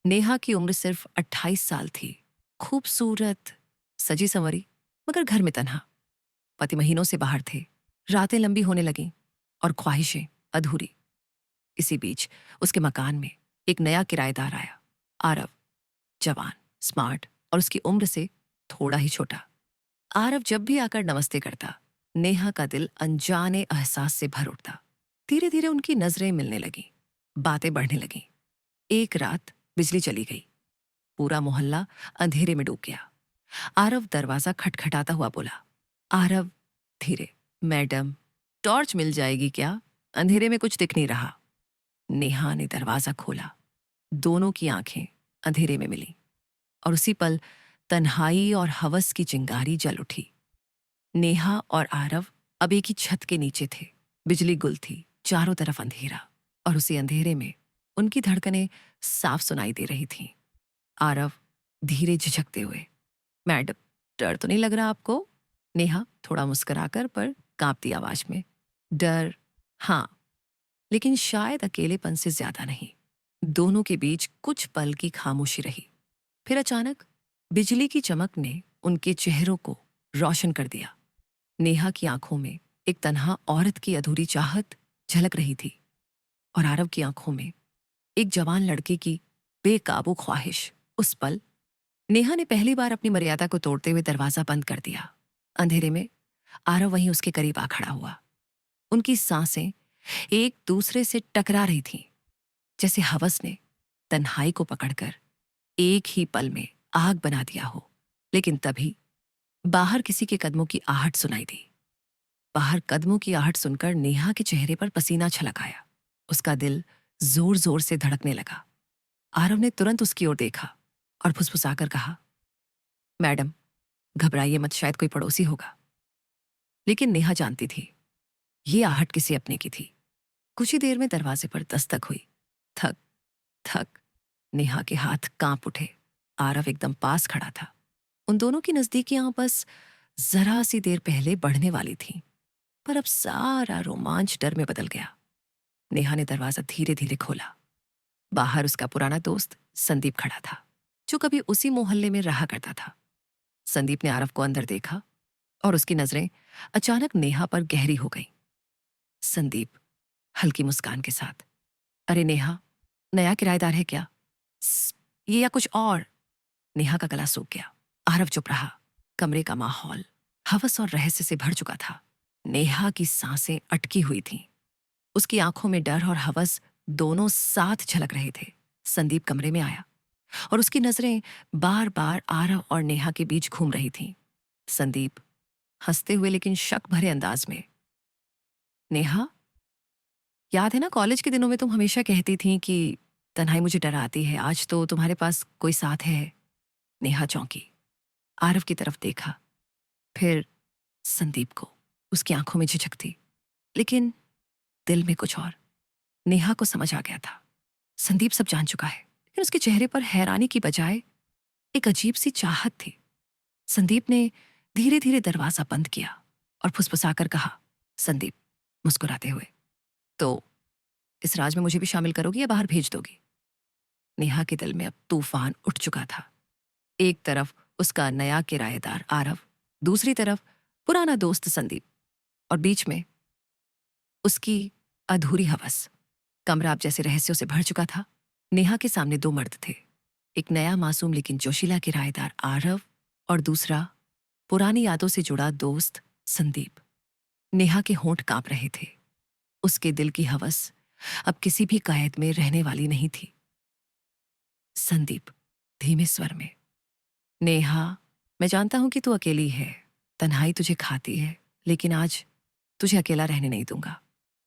नेहा की उम्र सिर्फ 28 साल थी। खूबसूरत, सजी संवरी, मगर घर में तन्हा। पति महीनों से बाहर थे। रातें लंबी होने लगीं और ख्वाहिशें अधूरी। इसी बीच उसके मकान में एक नया किराएदार आया। आरव, जवान, स्मार्ट और उसकी उम्र से थोड़ा ही छोटा। आरव जब भी आकर नमस्ते करता, नेहा का दिल अनजाने एहसास से भर उठता। धीरे धीरे उनकी नजरें मिलने लगीं, बातें बढ़ने लगीं। एक रात बिजली चली गई। पूरा मोहल्ला अंधेरे में डूब गया। आरव दरवाजा खटखटाता हुआ बोला, आरव, धीरे। मैडम, टॉर्च मिल जाएगी क्या? अंधेरे में कुछ दिख नहीं रहा। नेहा ने दरवाजा खोला। दोनों की आंखें अंधेरे में मिली और उसी पल तन्हाई और हवस की चिंगारी जल उठी। नेहा और आरव अब एक ही छत के नीचे थे। बिजली गुल थी, चारों तरफ अंधेरा, और उसी अंधेरे में उनकी धड़कनें साफ सुनाई दे रही थीं। आरव धीरे झिझकते हुए, मैडम, डर तो नहीं लग रहा आपको? नेहा थोड़ा मुस्कुराकर पर कांपती आवाज में, डर, हाँ, लेकिन शायद अकेलेपन से ज्यादा नहीं। दोनों के बीच कुछ पल की खामोशी रही। फिर अचानक बिजली की चमक ने उनके चेहरों को रोशन कर दिया। नेहा की आंखों में एक तन्हा औरत की अधूरी चाहत झलक रही थी और आरव की आंखों में एक जवान लड़के की बेकाबू ख्वाहिश। उस पल नेहा ने पहली बार अपनी मर्यादा को तोड़ते हुए दरवाजा बंद कर दिया। अंधेरे में आरव वहीं उसके करीब आ खड़ा हुआ। उनकी सांसें एक दूसरे से टकरा रही थीं, जैसे हवस ने तन्हाई को पकड़कर एक ही पल में आग बना दिया हो। लेकिन तभी बाहर किसी के कदमों की आहट सुनाई दी। बाहर कदमों की आहट सुनकर नेहा के चेहरे पर पसीना छलक आया। उसका दिल जोर जोर से धड़कने लगा। आरव ने तुरंत उसकी ओर देखा और फुसफुसाकर कहा, मैडम, घबराइए मत, शायद कोई पड़ोसी होगा। लेकिन नेहा जानती थी ये आहट किसी अपने की थी। कुछ ही देर में दरवाजे पर दस्तक हुई। थक थक नेहा के हाथ कांप उठे। आरव एकदम पास खड़ा था। उन दोनों की नजदीकियां बस जरा सी देर पहले बढ़ने वाली थीं, पर अब सारा रोमांच डर में बदल गया। नेहा ने दरवाजा धीरे धीरे खोला। बाहर उसका पुराना दोस्त संदीप खड़ा था, जो कभी उसी मोहल्ले में रहा करता था। संदीप ने आरव को अंदर देखा और उसकी नजरें अचानक नेहा पर गहरी हो गईं। संदीप हल्की मुस्कान के साथ, अरे नेहा, नया किराएदार है क्या? "स्स, ये या कुछ और?" नेहा का गला सूख गया। आरव चुप रहा। कमरे का माहौल हवस और रहस्य से भर चुका था। नेहा की सांसें अटकी हुई थीं। उसकी आंखों में डर और हवस दोनों साथ झलक रहे थे। संदीप कमरे में आया और उसकी नजरें बार बार आरव और नेहा के बीच घूम रही थीं। संदीप हंसते हुए लेकिन शक भरे अंदाज में, नेहा, याद है ना कॉलेज के दिनों में तुम हमेशा कहती थी कि तन्हाई मुझे डराती है, आज तो तुम्हारे पास कोई साथ है। नेहा चौंकी, आरव की तरफ देखा, फिर संदीप को। उसकी आंखों में झिझक थी, लेकिन दिल में कुछ और। नेहा को समझ आ गया था संदीप सब जान चुका है, लेकिन उसके चेहरे पर हैरानी की बजाय एक अजीब सी चाहत थी। संदीप ने धीरे धीरे दरवाजा बंद किया और फुसफुसाकर कहा, संदीप, मुस्कुराते हुए, तो इस राज में मुझे भी शामिल करोगी या बाहर भेज दोगी? नेहा के दिल में अब तूफान उठ चुका था। एक तरफ उसका नया किराएदार आरव, दूसरी तरफ पुराना दोस्त संदीप, और बीच में उसकी अधूरी हवस। कमरा अब जैसे रहस्यों से भर चुका था। नेहा के सामने दो मर्द थे, एक नया मासूम लेकिन जोशीला किराएदार आरव और दूसरा पुरानी यादों से जुड़ा दोस्त संदीप। नेहा के होंठ कांप रहे थे। उसके दिल की हवस अब किसी भी कैद में रहने वाली नहीं थी। संदीप धीमे स्वर में, नेहा, मैं जानता हूं कि तू अकेली है, तन्हाई तुझे खाती है, लेकिन आज तुझे अकेला रहने नहीं दूंगा।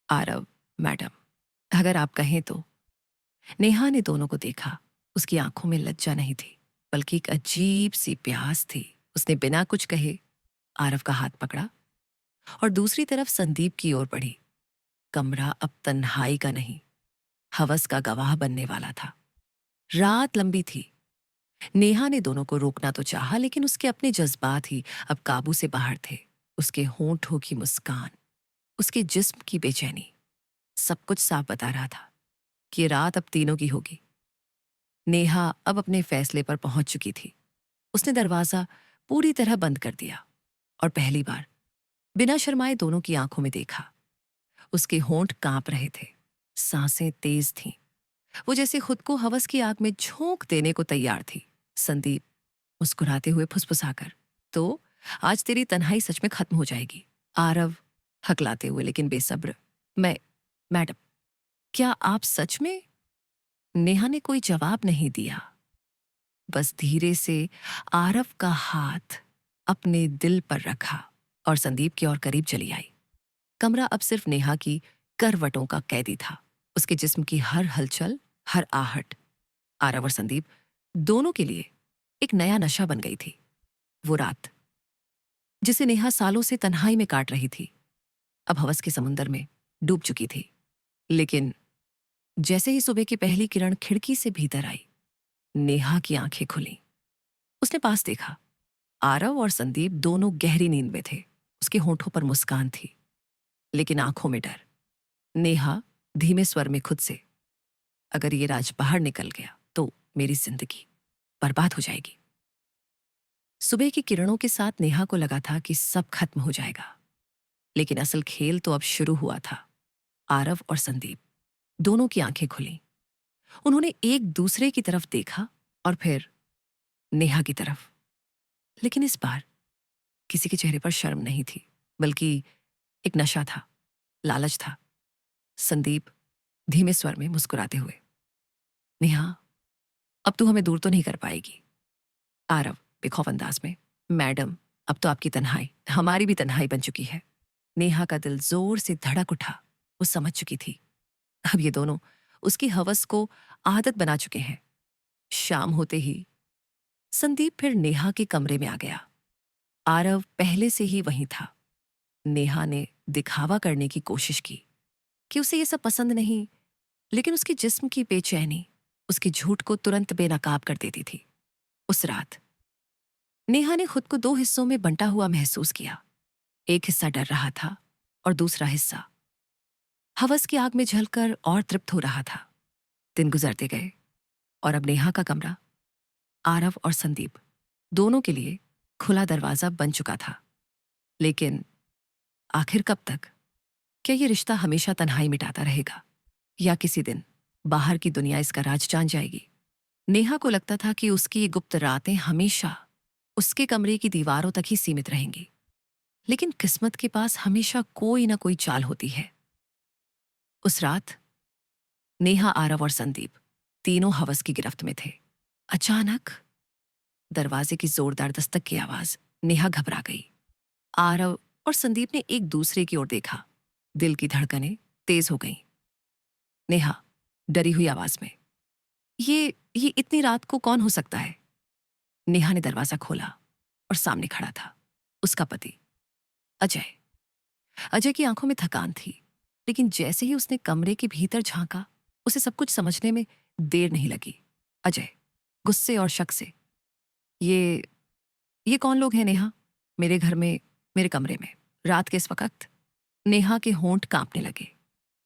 आरव, मैडम, अगर आप कहें तो। नेहा ने दोनों को देखा। उसकी आंखों में लज्जा नहीं थी, बल्कि एक अजीब सी प्यास थी। उसने बिना कुछ कहे आरव का हाथ पकड़ा और दूसरी तरफ संदीप की ओर बढ़ी। कमरा अब तन्हाई का नहीं, हवस का गवाह बनने वाला था। रात लंबी थी। नेहा ने दोनों को रोकना तो चाहा, लेकिन उसके अपने जज्बात ही अब काबू से बाहर थे। उसके होंठों की मुस्कान, उसके जिस्म की बेचैनी, सब कुछ साफ बता रहा था कि ये रात अब तीनों की होगी। नेहा अब अपने फैसले पर पहुंच चुकी थी। उसने दरवाजा पूरी तरह बंद कर दिया और पहली बार बिना शर्माए दोनों की आंखों में देखा। उसके होंठ कांप रहे थे, सांसें तेज थीं। वो जैसे खुद को हवस की आग में झोंक देने को तैयार थी। संदीप मुस्कुराते हुए फुसफुसाकर, तो आज तेरी तन्हाई सच में खत्म हो जाएगी। आरव हकलाते हुए लेकिन बेसब्र, मैडम, क्या आप सच में? नेहा ने कोई जवाब नहीं दिया, बस धीरे से आरव का हाथ अपने दिल पर रखा और संदीप की ओर करीब चली आई। कमरा अब सिर्फ नेहा की करवटों का कैदी था। उसके जिस्म की हर हलचल, हर आहट आरव और संदीप दोनों के लिए एक नया नशा बन गई थी। वो रात जिसे नेहा सालों से तन्हाई में काट रही थी, अब हवस के समुंदर में डूब चुकी थी। लेकिन जैसे ही सुबह की पहली किरण खिड़की से भीतर आई, नेहा की आंखें खुली। उसने पास देखा, आरव और संदीप दोनों गहरी नींद में थे। उसके होंठों पर मुस्कान थी, लेकिन आंखों में डर। नेहा धीमे स्वर में खुद से, अगर ये राज बाहर निकल गया तो मेरी जिंदगी बर्बाद हो जाएगी। सुबह की किरणों के साथ नेहा को लगा था कि सब खत्म हो जाएगा, लेकिन असल खेल तो अब शुरू हुआ था। आरव और संदीप दोनों की आंखें खुली। उन्होंने एक दूसरे की तरफ देखा और फिर नेहा की तरफ। लेकिन इस बार किसी के चेहरे पर शर्म नहीं थी, बल्कि एक नशा था, लालच था। संदीप धीमे स्वर में मुस्कुराते हुए, नेहा, अब तू हमें दूर तो नहीं कर पाएगी। आरव बेखौफ अंदाज में, मैडम, अब तो आपकी तन्हाई हमारी भी तन्हाई बन चुकी है। नेहा का दिल जोर से धड़क उठा। वो समझ चुकी थी, अब ये दोनों उसकी हवस को आदत बना चुके हैं। शाम होते ही संदीप फिर नेहा के कमरे में आ गया। आरव पहले से ही वहीं था। नेहा ने दिखावा करने की कोशिश की कि उसे ये सब पसंद नहीं, लेकिन उसके जिस्म की बेचैनी उसके झूठ को तुरंत बेनकाब कर देती थी। उस रात नेहा ने खुद को दो हिस्सों में बंटा हुआ महसूस किया। एक हिस्सा डर रहा था और दूसरा हिस्सा हवस की आग में जलकर और तृप्त हो रहा था। दिन गुजरते गए और अब नेहा का कमरा आरव और संदीप दोनों के लिए खुला दरवाजा बन चुका था। लेकिन आखिर कब तक? क्या ये रिश्ता हमेशा तन्हाई मिटाता रहेगा, या किसी दिन बाहर की दुनिया इसका राज जान जाएगी? नेहा को लगता था कि उसकी ये गुप्त रातें हमेशा उसके कमरे की दीवारों तक ही सीमित रहेंगी, लेकिन किस्मत के पास हमेशा कोई ना कोई चाल होती है। उस रात नेहा, आरव और संदीप तीनों हवस की गिरफ्त में थे। अचानक दरवाजे की जोरदार दस्तक की आवाज। नेहा घबरा गई। आरव और संदीप ने एक दूसरे की ओर देखा। दिल की धड़कनें तेज हो गईं। नेहा डरी हुई आवाज में, ये इतनी रात को कौन हो सकता है? नेहा ने दरवाजा खोला और सामने खड़ा था उसका पति अजय। अजय की आंखों में थकान थी, लेकिन जैसे ही उसने कमरे के भीतर झांका, उसे सब कुछ समझने में देर नहीं लगी। अजय गुस्से और शक से, ये कौन लोग हैं नेहा, मेरे घर में, मेरे कमरे में, रात के इस वक्त? नेहा के होंठ कांपने लगे।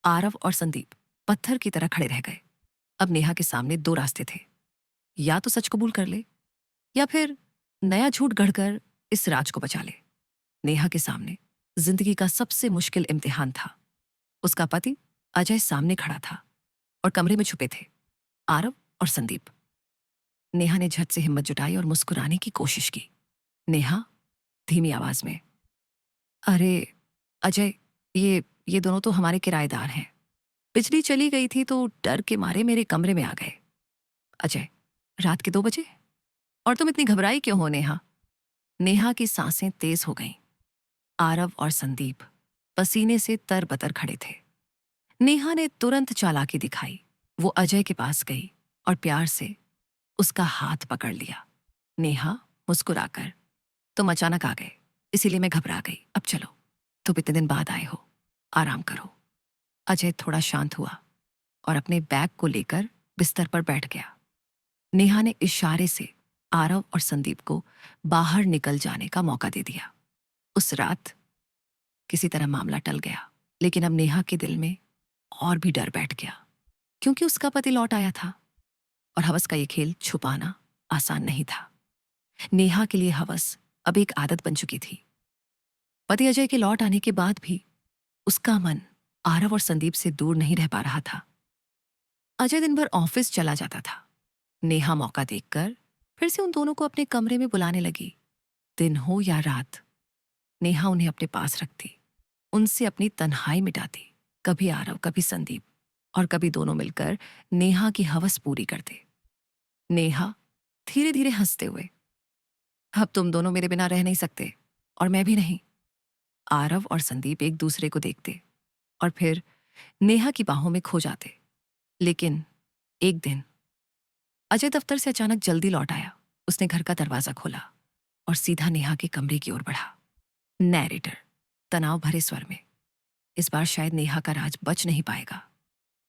आरव और संदीप पत्थर की तरह खड़े रह गए। अब नेहा के सामने दो रास्ते थे, या तो सच कबूल कर ले, या फिर नया झूठ गढ़कर इस राज को बचा ले। नेहा के सामने जिंदगी का सबसे मुश्किल इम्तिहान था। उसका पति अजय सामने खड़ा था और कमरे में छुपे थे आरव और संदीप। नेहा ने झट से हिम्मत जुटाई और मुस्कुराने की कोशिश की। नेहा धीमी आवाज में, अरे अजय, ये दोनों तो हमारे किराएदार हैं। बिजली चली गई थी तो डर के मारे मेरे कमरे में आ गए। अजय, रात के 2 बजे? और तुम इतनी घबराई क्यों हो नेहा? नेहा की सांसें तेज हो गईं। आरव और संदीप पसीने से तरबतर खड़े थे। नेहा ने तुरंत चालाकी दिखाई। वो अजय के पास गई और प्यार से उसका हाथ पकड़ लिया। नेहा मुस्कुराकर, तुम अचानक आ गए, इसीलिए मैं घबरा गई। अब चलो, तुम इतने दिन बाद आए हो, आराम करो। अजय थोड़ा शांत हुआ और अपने बैग को लेकर बिस्तर पर बैठ गया। नेहा ने इशारे से आरव और संदीप को बाहर निकल जाने का मौका दे दिया। उस रात किसी तरह मामला टल गया, लेकिन अब नेहा के दिल में और भी डर बैठ गया, क्योंकि उसका पति लौट आया था और हवस का ये खेल छुपाना आसान नहीं था। नेहा के लिए हवस अब एक आदत बन चुकी थी। पति अजय के लौट आने के बाद भी उसका मन आरव और संदीप से दूर नहीं रह पा रहा था। अजय दिन भर ऑफिस चला जाता था। नेहा मौका देखकर फिर से उन दोनों को अपने कमरे में बुलाने लगी। दिन हो या रात, नेहा उन्हें अपने पास रखती, उनसे अपनी तन्हाई मिटाती। कभी आरव, कभी संदीप, और कभी दोनों मिलकर नेहा की हवस पूरी करते। नेहा धीरे धीरे हंसते हुए, अब तुम दोनों मेरे बिना रह नहीं सकते, और मैं भी नहीं। आरव और संदीप एक दूसरे को देखते और फिर नेहा की बाहों में खो जाते। लेकिन एक दिन अजय दफ्तर से अचानक जल्दी लौट आया। उसने घर का दरवाजा खोला और सीधा नेहा के कमरे की ओर बढ़ा। नैरेटर तनाव भरे स्वर में, इस बार शायद नेहा का राज बच नहीं पाएगा,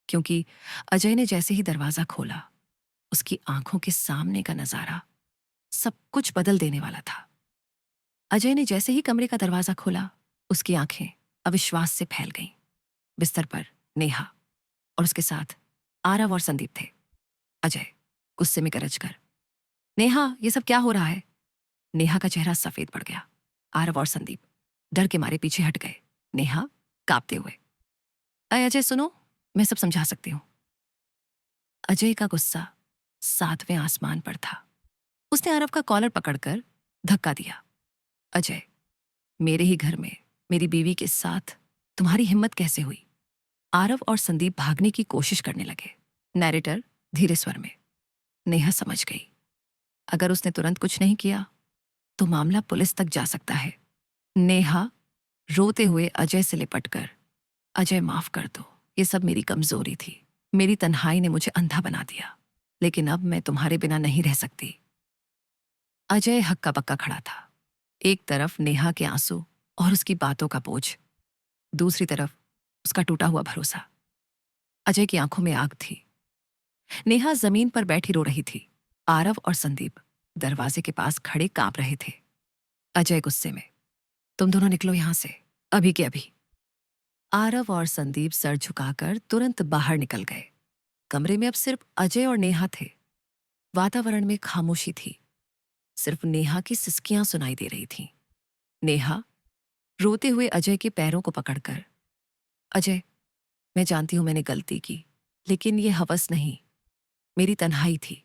क्योंकि अजय ने जैसे ही दरवाजा खोला, उसकी आंखों के सामने का नजारा सब कुछ बदल देने वाला था। अजय ने जैसे ही कमरे का दरवाजा खोला, उसकी आंखें अविश्वास से फैल गईं। बिस्तर पर नेहा और उसके साथ आरव और संदीप थे। अजय गुस्से में गरजकर, नेहा, ये सब क्या हो रहा है? नेहा का चेहरा सफेद पड़ गया। आरव और संदीप डर के मारे पीछे हट गए। नेहा कांपते हुए, अय अजय सुनो, मैं सब समझा सकती हूं। अजय का गुस्सा 7वें आसमान पर था। उसने आरव का कॉलर पकड़कर धक्का दिया। अजय, मेरे ही घर में मेरी बीवी के साथ तुम्हारी हिम्मत कैसे हुई? आरव और संदीप भागने की कोशिश करने लगे। नैरेटर धीरे स्वर में, नेहा समझ गई, अगर उसने तुरंत कुछ नहीं किया तो मामला पुलिस तक जा सकता है। नेहा रोते हुए अजय से लिपटकर, अजय माफ कर दो, ये सब मेरी कमजोरी थी, मेरी तन्हाई ने मुझे अंधा बना दिया, लेकिन अब मैं तुम्हारे बिना नहीं रह सकती। अजय हक्का बक्का खड़ा था। एक तरफ नेहा के आंसू और उसकी बातों का बोझ, दूसरी तरफ उसका टूटा हुआ भरोसा। अजय की आंखों में आग थी। नेहा जमीन पर बैठी रो रही थी। आरव और संदीप दरवाजे के पास खड़े कांप रहे थे। अजय गुस्से में, तुम दोनों निकलो यहां से, अभी के अभी। आरव और संदीप सर झुकाकर तुरंत बाहर निकल गए। कमरे में अब सिर्फ अजय और नेहा थे। वातावरण में खामोशी थी। सिर्फ नेहा की सिसकियां सुनाई दे रही थीं। नेहा रोते हुए अजय के पैरों को पकड़कर, अजय, मैं जानती हूं मैंने गलती की, लेकिन ये हवस नहीं, मेरी तन्हाई थी,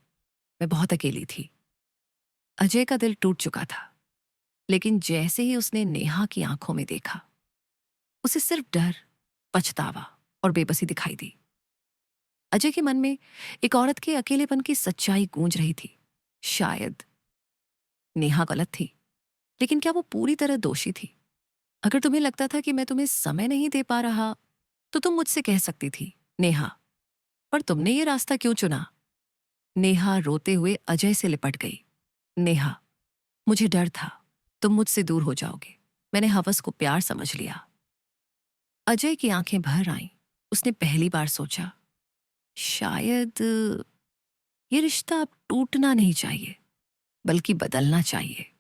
मैं बहुत अकेली थी। अजय का दिल टूट चुका था, लेकिन जैसे ही उसने नेहा की आंखों में देखा, उसे सिर्फ डर, पछतावा और बेबसी दिखाई दी। अजय के मन में एक औरत के अकेलेपन की सच्चाई गूंज रही थी। शायद नेहा गलत थी, लेकिन क्या वो पूरी तरह दोषी थी? अगर तुम्हें लगता था कि मैं तुम्हें समय नहीं दे पा रहा, तो तुम मुझसे कह सकती थी, नेहा, पर तुमने ये रास्ता क्यों चुना? नेहा रोते हुए अजय से लिपट गई। नेहा, मुझे डर था तुम मुझसे दूर हो जाओगे, मैंने हवस को प्यार समझ लिया। अजय की आंखें भर आईं। उसने पहली बार सोचा, शायद ये रिश्ता अब टूटना नहीं चाहिए, बल्कि बदलना चाहिए।